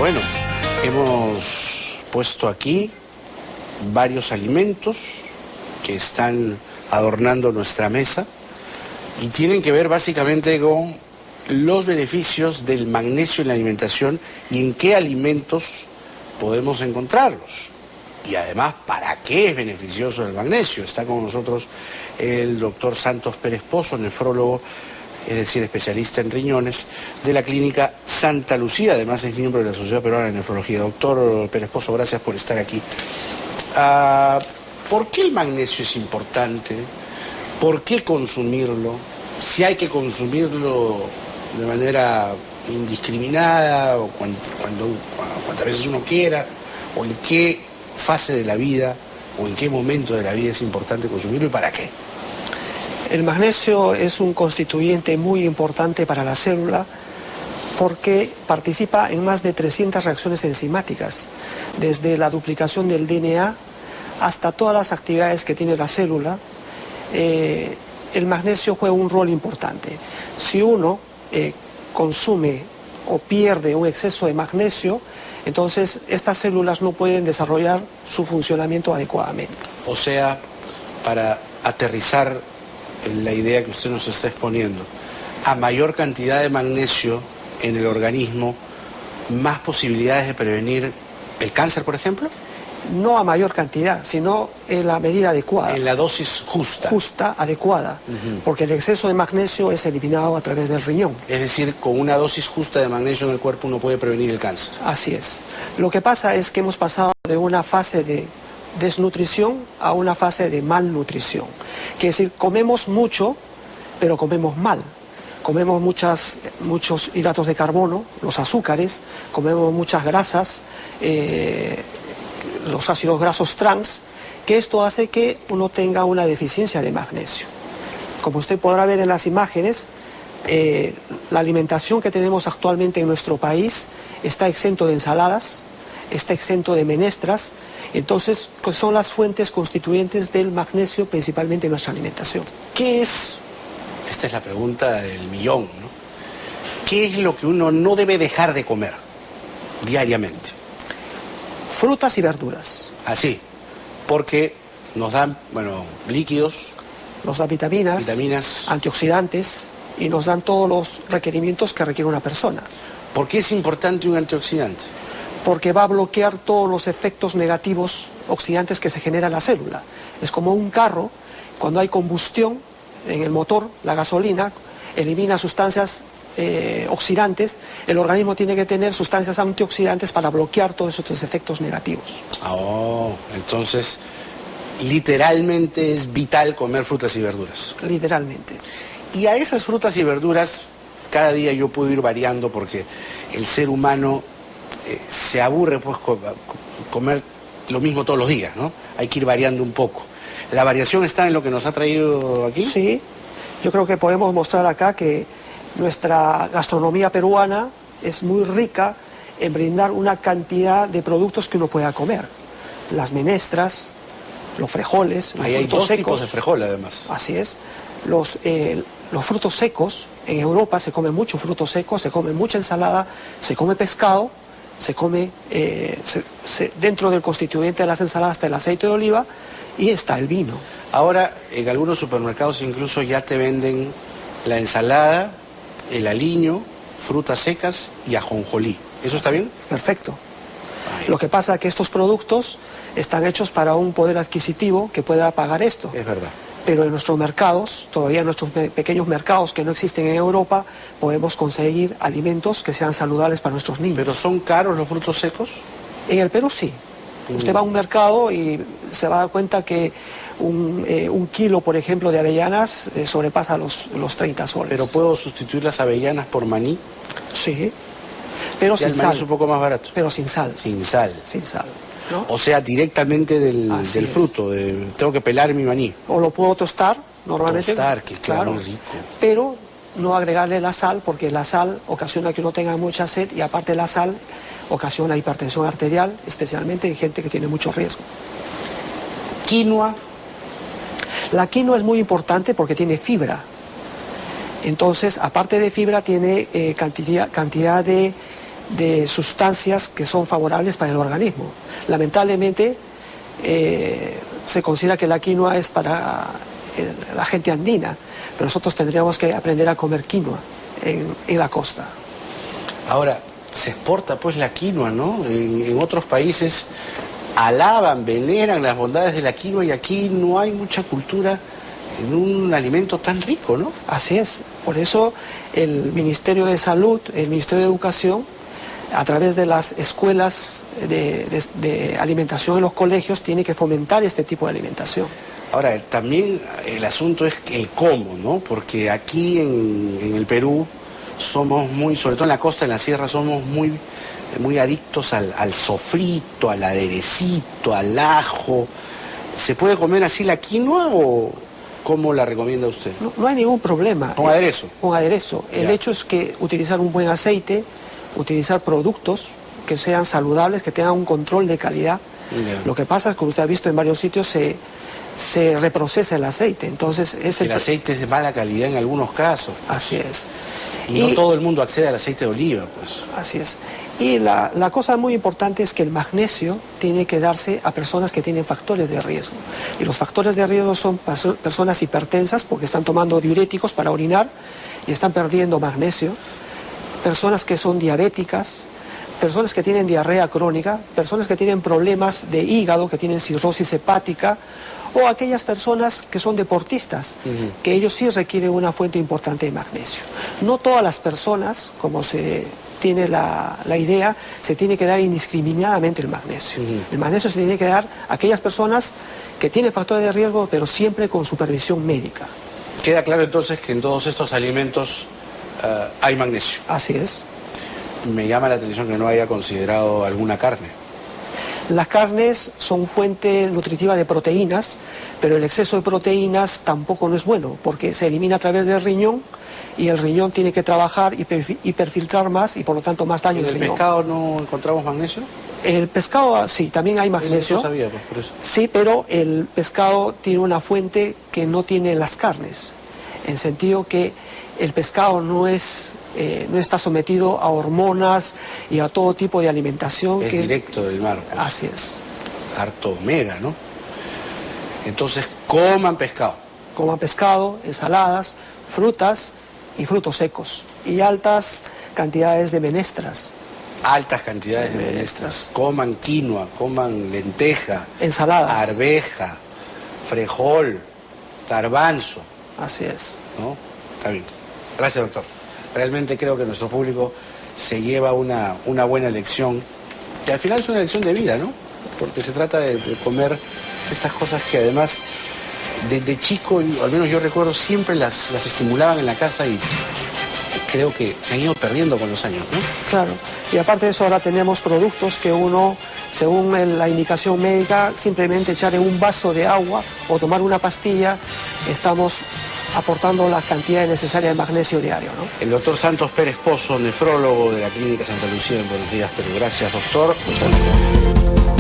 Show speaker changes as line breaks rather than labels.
Bueno, hemos puesto aquí varios alimentos que están adornando nuestra mesa y tienen que ver básicamente con los beneficios del magnesio en la alimentación y en qué alimentos podemos encontrarlos. Y además, ¿para qué es beneficioso el magnesio? Está con nosotros el doctor Santos Pérez Pozo, nefrólogo, es decir, especialista en riñones, de la clínica Santa Lucía, además es miembro de la Sociedad Peruana de Nefrología. Doctor Pérez Pozo, gracias por estar aquí. ¿Por qué el magnesio es importante? ¿Por qué consumirlo? Si hay que consumirlo de manera indiscriminada o cuantas veces uno quiera, o en qué fase de la vida o en qué momento de la vida es importante consumirlo y para qué.
El magnesio es un constituyente muy importante para la célula porque participa en más de 300 reacciones enzimáticas, desde la duplicación del DNA hasta todas las actividades que tiene la célula. El magnesio juega un rol importante. Si uno consume o pierde un exceso de magnesio, entonces estas células no pueden desarrollar su funcionamiento adecuadamente.
O sea, para aterrizar la idea que usted nos está exponiendo, a mayor cantidad de magnesio en el organismo, más posibilidades de prevenir el cáncer, por ejemplo.
No a mayor cantidad, sino en la medida adecuada.
En la dosis justa.
Justa, adecuada, porque el exceso de magnesio es eliminado a través del riñón.
Es decir, con una dosis justa de magnesio en el cuerpo uno puede prevenir el cáncer.
Así es. Lo que pasa es que hemos pasado de una fase de desnutrición a una fase de malnutrición. Quiere decir, comemos mucho, pero comemos mal. Comemos muchos hidratos de carbono, los azúcares, comemos muchas grasas, los ácidos grasos trans, que esto hace que uno tenga una deficiencia de magnesio. Como usted podrá ver en las imágenes, la alimentación que tenemos actualmente en nuestro país está exento de ensaladas, está exento de menestras, entonces son las fuentes constituyentes del magnesio principalmente en nuestra alimentación.
¿Qué es? Esta es la pregunta del millón, ¿no? ¿Qué es lo que uno no debe dejar de comer diariamente?
Frutas y verduras.
Así, porque nos dan, líquidos.
Nos dan vitaminas, antioxidantes y nos dan todos los requerimientos que requiere una persona.
¿Por qué es importante un antioxidante?
Porque va a bloquear todos los efectos negativos oxidantes que se genera en la célula. Es como un carro, cuando hay combustión en el motor, la gasolina elimina sustancias oxidantes, el organismo tiene que tener sustancias antioxidantes para bloquear todos esos efectos negativos.
Entonces, literalmente es vital comer frutas y verduras.
Literalmente.
Y a esas frutas y verduras, cada día yo puedo ir variando porque el ser humano se aburre pues comer lo mismo todos los días, ¿no? Hay que ir variando un poco. ¿La variación está en lo que nos ha traído aquí?
Sí, yo creo que podemos mostrar acá que nuestra gastronomía peruana es muy rica en brindar una cantidad de productos que uno pueda comer. Las menestras, los frijoles, los frutos secos. Hay dos tipos
de frijol además.
Así es. Los frutos secos, en Europa se come mucho fruto seco, se come mucha ensalada, se come pescado, se come dentro del constituyente de las ensaladas está el aceite de oliva y está el vino.
Ahora, en algunos supermercados incluso ya te venden la ensalada, el aliño, frutas secas y ajonjolí. ¿Eso está bien?
Perfecto. Lo que pasa es que estos productos están hechos para un poder adquisitivo que pueda pagar esto.
Es verdad.
Pero en nuestros mercados, todavía en nuestros pequeños mercados que no existen en Europa, podemos conseguir alimentos que sean saludables para nuestros niños.
¿Pero son caros los frutos secos?
En el Perú sí. Usted va a un mercado y se va a dar cuenta que un kilo, por ejemplo, de avellanas sobrepasa los 30 soles.
¿Pero puedo sustituir las avellanas por maní?
Sí, pero sin sal. El maní
es un poco más barato.
Pero sin sal.
Sin sal.
Sin sal. ¿No?
O sea, directamente del fruto, tengo que pelar mi maní.
O lo puedo tostar, normalmente.
Tostar, que queda muy rico.
Pero no agregarle la sal, porque la sal ocasiona que uno tenga mucha sed y aparte la sal ocasiona hipertensión arterial, especialmente en gente que tiene mucho riesgo.
Quinoa.
La quinoa es muy importante porque tiene fibra. Entonces, aparte de fibra, tiene cantidad de de sustancias que son favorables para el organismo. Lamentablemente, se considera que la quinoa es para la gente andina, pero nosotros tendríamos que aprender a comer quinoa en la costa.
Ahora, se exporta pues la quinoa, ¿no? En otros países alaban, veneran las bondades de la quinoa y aquí no hay mucha cultura en un alimento tan rico, ¿no?
Así es. Por eso el Ministerio de Salud, el Ministerio de Educación, a través de las escuelas de alimentación en los colegios, tiene que fomentar este tipo de alimentación.
Ahora, también el asunto es el cómo, ¿no? Porque aquí en el Perú somos muy, sobre todo en la costa, en la sierra, somos muy adictos al sofrito, al aderecito, al ajo. ¿Se puede comer así la quinoa o cómo la recomienda usted?
No hay ningún problema.
¿Con aderezo?
Con aderezo. El hecho es que utilizar un buen aceite, utilizar productos que sean saludables, que tengan un control de calidad. Lo que pasa es que, como usted ha visto en varios sitios, se reprocesa el aceite. Entonces,
el aceite es de mala calidad en algunos casos.
Así es.
Y no todo el mundo accede al aceite de oliva, pues.
Así es. Y la cosa muy importante es que el magnesio tiene que darse a personas que tienen factores de riesgo. Y los factores de riesgo son personas hipertensas porque están tomando diuréticos para orinar y están perdiendo magnesio. Personas que son diabéticas, personas que tienen diarrea crónica, personas que tienen problemas de hígado, que tienen cirrosis hepática, o aquellas personas que son deportistas, que ellos sí requieren una fuente importante de magnesio. No todas las personas, como se tiene la idea, se tiene que dar indiscriminadamente el magnesio. El magnesio se tiene que dar a aquellas personas que tienen factores de riesgo, pero siempre con supervisión médica.
Queda claro entonces que en todos estos alimentos hay magnesio.
Así es.
Me llama la atención que no haya considerado alguna carne.
Las carnes son fuente nutritiva de proteínas, pero el exceso de proteínas tampoco no es bueno, porque se elimina a través del riñón y el riñón tiene que trabajar y hiperfiltrar más y por lo tanto más daño en el riñón.
¿En el pescado no encontramos magnesio?
El pescado sí, también hay magnesio.
Eso sabía, pues, por eso.
Sí, pero el pescado tiene una fuente que no tiene las carnes, en sentido que el pescado no está sometido a hormonas y a todo tipo de alimentación.
Es directo del mar. Pues.
Así es.
Harto omega, ¿no? Entonces, coman pescado.
Coman pescado, ensaladas, frutas y frutos secos. Y altas cantidades de menestras.
Altas cantidades de menestras. Coman quinoa, coman lenteja.
Ensaladas.
Arveja, frejol, garbanzo.
Así es.
¿No? Está bien. Gracias, doctor. Realmente creo que nuestro público se lleva una buena lección, que al final es una lección de vida, ¿no? Porque se trata de comer estas cosas que además desde chico, al menos yo recuerdo, siempre las estimulaban en la casa y creo que se han ido perdiendo con los años, ¿no?
Claro. Y aparte de eso, ahora tenemos productos que uno, según la indicación médica, simplemente echar en un vaso de agua o tomar una pastilla, estamos aportando la cantidad necesaria de magnesio diario, ¿no?
El doctor Santos Pérez Pozo, nefrólogo de la Clínica Santa Lucía en Buenos Días, Perú. Gracias, doctor.
Muchas gracias.